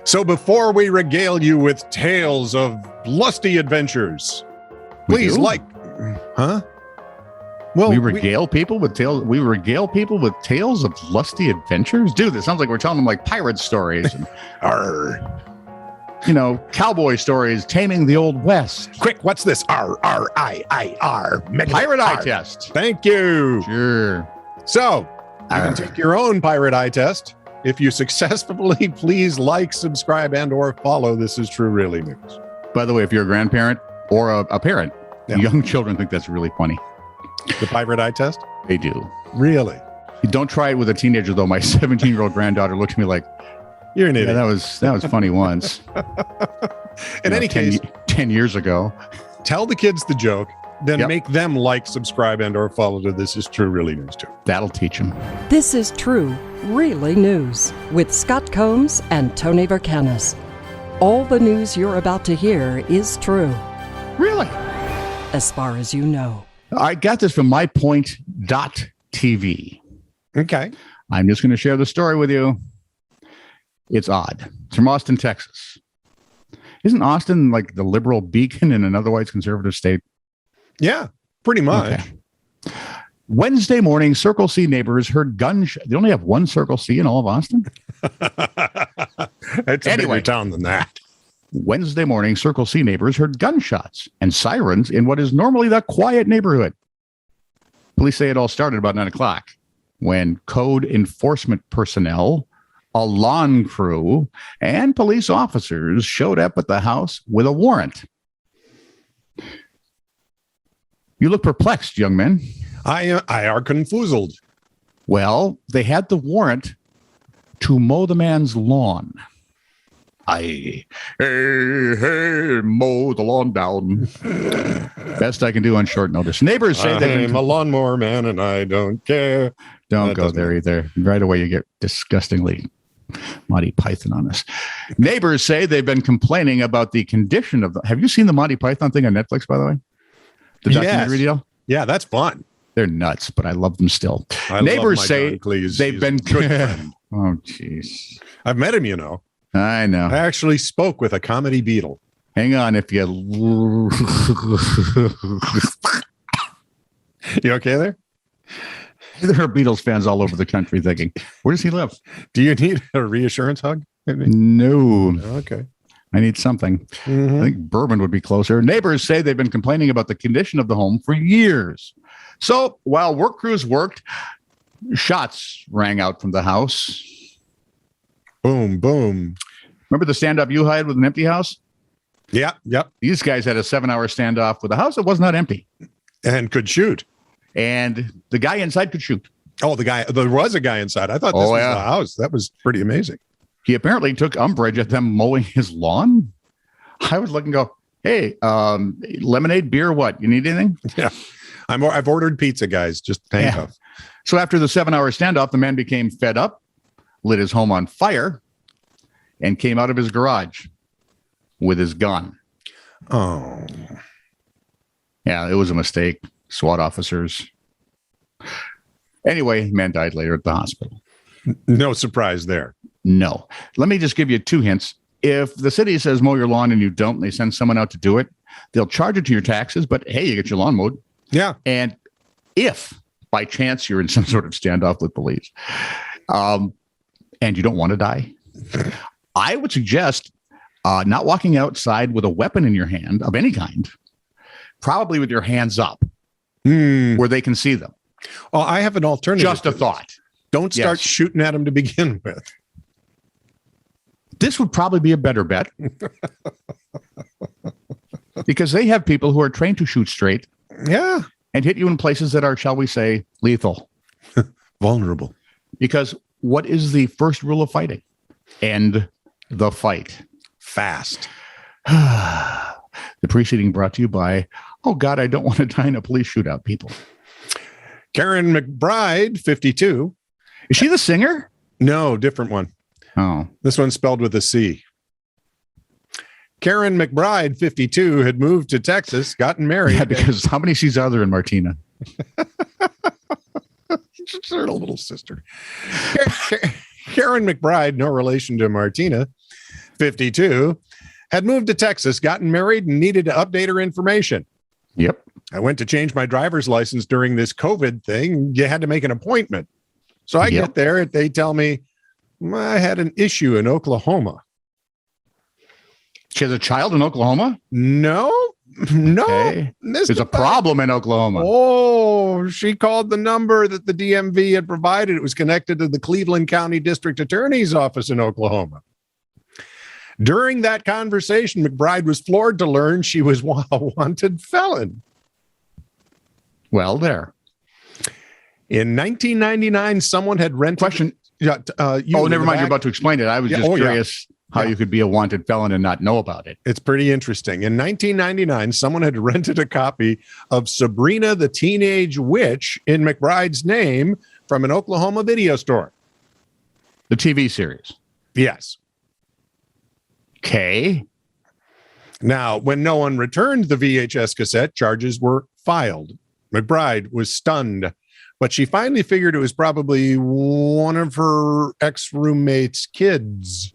So before we regale you with tales of lusty adventures, please like, huh? Well, we regale people with tales. We regale people with tales of lusty adventures. Dude, it sounds like we're telling them like pirate stories, and, cowboy stories, taming the old west. Quick, what's this? R-R-I-I-R. Pirate eye test. Thank you. Sure. So you can take your own pirate eye test. If you successfully, please like, subscribe, and/or follow. This is True Really News. By the way, if you're a grandparent or a parent, young children think that's really funny. The pirate eye test? They do. Really? Don't try it with a teenager, though. My 17-year-old granddaughter looked at me like, "You're an idiot." That was funny once. In any case, 10 years ago. Tell the kids the joke, then make them like, subscribe, and/or follow to This Is True Really News too. That'll teach them. This is True Really News with Scott Combs and Tony Vercanis. All the news you're about to hear is true. Really? As far as you know. I got this from mypoint.tv. Okay. I'm just going to share the story with you. It's odd. It's from Austin, Texas. Isn't Austin like the liberal beacon in an otherwise conservative state? Yeah, pretty much. Okay. Wednesday morning, Circle C neighbors heard gunshots. They only have one Circle C in all of Austin? It's a bigger town than that. Wednesday morning, Circle C neighbors heard gunshots and sirens in what is normally the quiet neighborhood. Police say it all started about 9 o'clock when code enforcement personnel, a lawn crew, and police officers showed up at the house with a warrant. You look perplexed, young men. I are confoozled. Well, they had the warrant to mow the man's lawn. Hey, mow the lawn down. Best I can do on short notice. Neighbors say I'm a lawnmower man and I don't care. Don't go there either. Right away you get disgustingly Monty Python on us. Neighbors say they've been complaining about the condition of the... Have you seen the Monty Python thing on Netflix, by the way? The documentary deal? Yeah, that's fun. They're nuts, but I love them still. Neighbors say they've been... Oh, jeez. I've met him, you know. I know. I actually spoke with a comedy beetle. Hang on, if you... You okay there? There are Beatles fans all over the country thinking, where does he live? Do you need a reassurance hug? No. Okay. I need something. I think bourbon would be closer. Neighbors say they've been complaining about the condition of the home for years. So while work crews worked, shots rang out from the house. Boom, boom. Remember the stand-up you had with an empty house? Yeah, yep. These guys had a 7-hour standoff with a house that was not empty. And could shoot. And the guy inside could shoot. Oh, there was a guy inside. I thought this was the house. That was pretty amazing. He apparently took umbrage at them mowing his lawn. I was looking, hey, lemonade, beer, what? You need anything? Yeah. I've ordered pizza, guys. Just hang tough. So after the 7-hour standoff, the man became fed up, lit his home on fire, and came out of his garage with his gun. Oh. Yeah, it was a mistake. SWAT officers. Anyway, man died later at the hospital. No surprise there. No. Let me just give you 2 hints. If the city says mow your lawn and you don't, and they send someone out to do it, they'll charge it to your taxes, but hey, you get your lawn mowed. Yeah. And if by chance you're in some sort of standoff with police, and you don't want to die, I would suggest not walking outside with a weapon in your hand of any kind, probably with your hands up where they can see them. Oh, I have an alternative. Just a thought. Don't start shooting at them to begin with. This would probably be a better bet because they have people who are trained to shoot straight. Yeah. And hit you in places that are, shall we say, lethal. Vulnerable. Because what is the first rule of fighting? End the fight. Fast. The preceding brought to you by, oh God, I don't want to die in a police shootout, people. Karen McBride, 52. Is she the singer? No, different one. Oh. This one's spelled with a C. Karen McBride, 52, had moved to Texas, gotten married. Yeah, because how many C's are there in Martina? She's her little sister. Karen McBride, no relation to Martina, 52, had moved to Texas, gotten married, and needed to update her information. Yep. I went to change my driver's license during this COVID thing. You had to make an appointment. So I get there, they tell me I had an issue in Oklahoma. She has a child in Oklahoma? No. Okay. There's a problem in Oklahoma. Oh, she called the number that the DMV had provided. It was connected to the Cleveland County District Attorney's office in Oklahoma. During that conversation, McBride was floored to learn she was a wanted felon. Well, there. In 1999, someone had rented... Question. Never mind. You're about to explain it. I was just curious how you could be a wanted felon and not know about it. It's pretty interesting. In 1999, someone had rented a copy of Sabrina the Teenage Witch in McBride's name from an Oklahoma video store. The TV series. Yes. Okay. Now, when no one returned the VHS cassette, charges were filed. McBride was stunned, but she finally figured it was probably one of her ex-roommate's kids,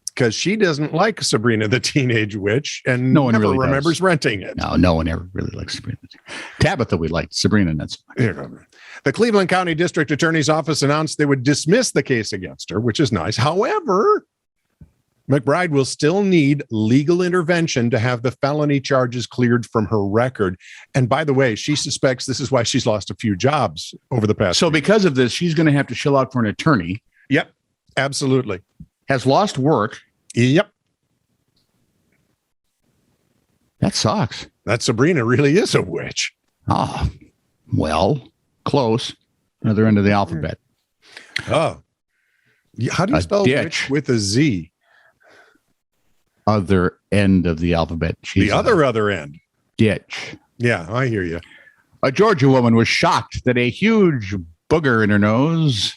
because she doesn't like Sabrina the Teenage Witch, and no one never really remembers renting it. No one ever really likes Sabrina. Tabitha we liked. Sabrina, that's fine. The Cleveland County District Attorney's Office announced they would dismiss the case against her, which is nice. However, McBride will still need legal intervention to have the felony charges cleared from her record. And by the way, she suspects this is why she's lost a few jobs over the past. So because of this, she's going to have to shell out for an attorney. Yep, absolutely. Has lost work. Yep. That sucks. That Sabrina really is a witch. Oh, well, close. Other end of the alphabet. Oh. How do you spell witch with a Z? Other end of the alphabet. She's the other end. Ditch. Yeah, I hear you. A Georgia woman was shocked that a huge booger in her nose.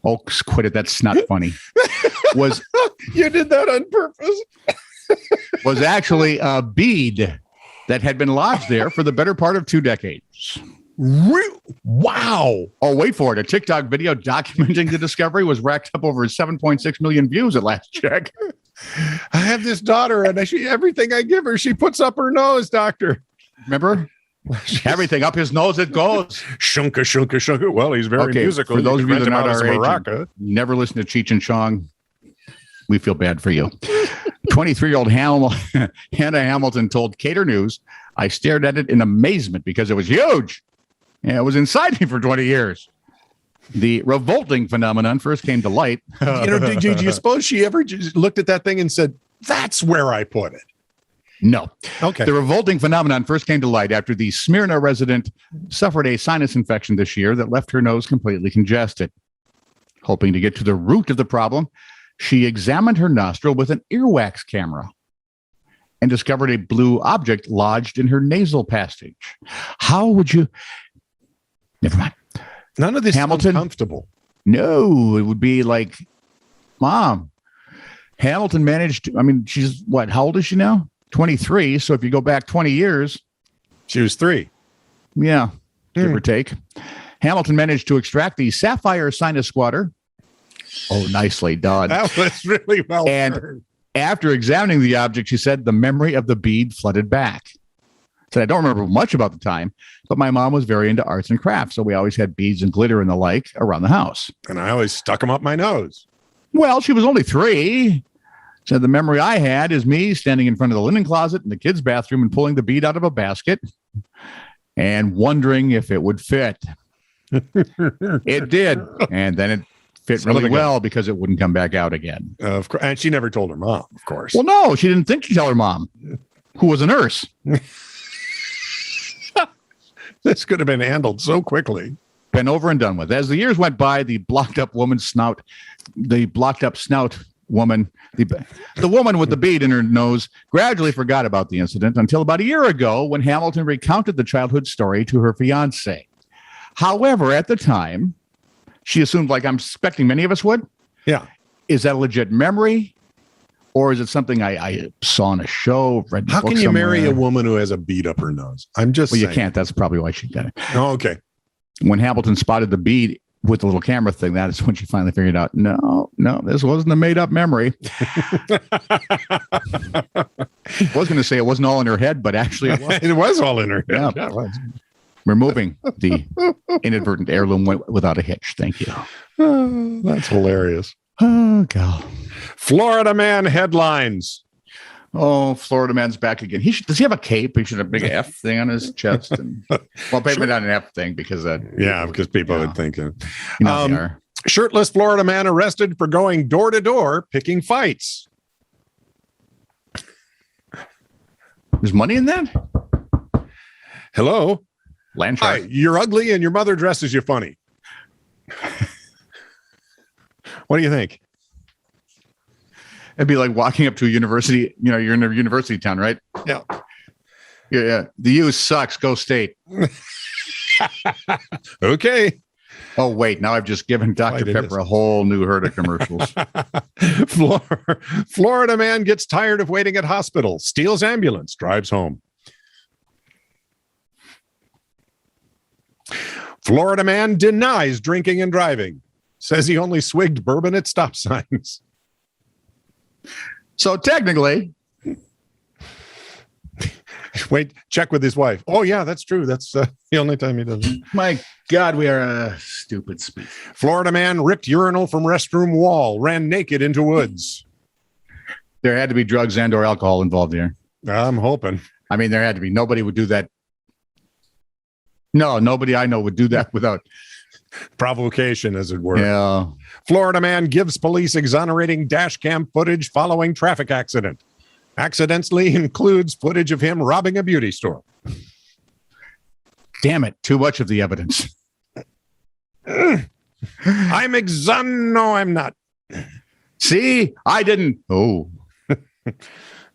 Oh, quit it. That's not funny. You did that on purpose. Was actually a bead that had been lodged there for the better part of 2 decades. Wow. Oh, wait for it. A TikTok video documenting the discovery was racked up over 7.6 million views at last check. I have this daughter, and everything I give her, she puts up her nose, doctor. Remember? Everything up his nose it goes. Shunka, shunka, shunka. Well, he's very musical. For those of you that are not our age, never listen to Cheech and Chong. We feel bad for you. 23-year-old Hannah Hamilton told Cater News, I stared at it in amazement because it was huge. And it was inside me for 20 years. The revolting phenomenon first came to light. Do you suppose she ever just looked at that thing and said, that's where I put it? No. Okay. The revolting phenomenon first came to light after the Smyrna resident suffered a sinus infection this year that left her nose completely congested. Hoping to get to the root of the problem, she examined her nostril with an earwax camera and discovered a blue object lodged in her nasal passage. How would you... Never mind. None of this Hamilton sounds comfortable. No, it would be like, Mom, Hamilton managed to, she's what? How old is she now? 23. So if you go back 20 years, she was 3. Yeah, give or take. Hamilton managed to extract the sapphire sinus squatter. Oh, nicely done. That was really well done. After examining the object, she said the memory of the bead flooded back. Said, I don't remember much about the time, but my mom was very into arts and crafts, so we always had beads and glitter and the like around the house. And I always stuck them up my nose. Well, she was only 3. Said the memory I had is me standing in front of the linen closet in the kids' bathroom and pulling the bead out of a basket and wondering if it would fit. It did. And then it fit really well because it wouldn't come back out again. Of course. And she never told her mom, of course. Well, no, she didn't think to tell her mom, who was a nurse. This could have been handled so quickly. Been over and done with. As the years went by, the blocked up snout woman, the woman with the bead in her nose, gradually forgot about the incident until about a year ago when Hamilton recounted the childhood story to her fiance. However, at the time, she assumed, like I'm expecting many of us would. Yeah. Is that a legit memory? Or is it something I saw on a show? Read How can you marry a woman who has a bead up her nose? I'm just saying. You can't. That's probably why she got it. Oh, okay. When Hamilton spotted the bead with the little camera thing, that is when she finally figured out, no, this wasn't a made up memory. I was going to say it wasn't all in her head, but actually it was. It was all in her head. Yeah, it was. Removing the inadvertent heirloom went without a hitch. Thank you. Oh, that's hilarious. Oh, God. Florida man headlines. Oh, Florida man's back again. Does he have a cape? He should have a big F thing on his chest. And, well, maybe not an F thing because because people would think. You know they are. Shirtless Florida man arrested for going door to door picking fights. There's money in that? Hello. Land Hi, shark. you're ugly and your mother dresses you funny. What do you think? It'd be like walking up to a university. You know, you're in a university town, right? Yeah. Yeah. The U sucks. Go state. Okay. Oh, wait. Now I've just given Dr. Pepper a whole new herd of commercials. Florida man gets tired of waiting at hospital, steals ambulance, drives home. Florida man denies drinking and driving, says he only swigged bourbon at stop signs. So technically, wait, check with his wife. Oh, yeah, that's true. That's the only time he does it. My God, we are a stupid species. Florida man ripped urinal from restroom wall, ran naked into woods. There had to be drugs and or alcohol involved here. I'm hoping. I mean, there had to be. Nobody would do that. No, nobody I know would do that without provocation, as it were. Yeah. Florida man gives police exonerating dash cam footage following traffic accident. Accidentally includes footage of him robbing a beauty store. Damn it. Too much of the evidence. I'm No, I'm not. See, I didn't. Oh,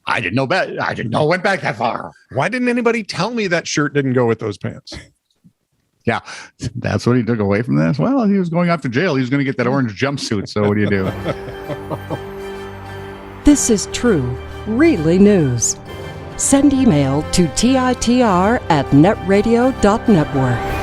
I didn't know better. I didn't know it went back that far. Why didn't anybody tell me that shirt didn't go with those pants? Yeah, that's what he took away from this. Well, he was going off to jail. He was going to get that orange jumpsuit. So what do you do? This is true, really news. Send email to TiTR@netradio.network.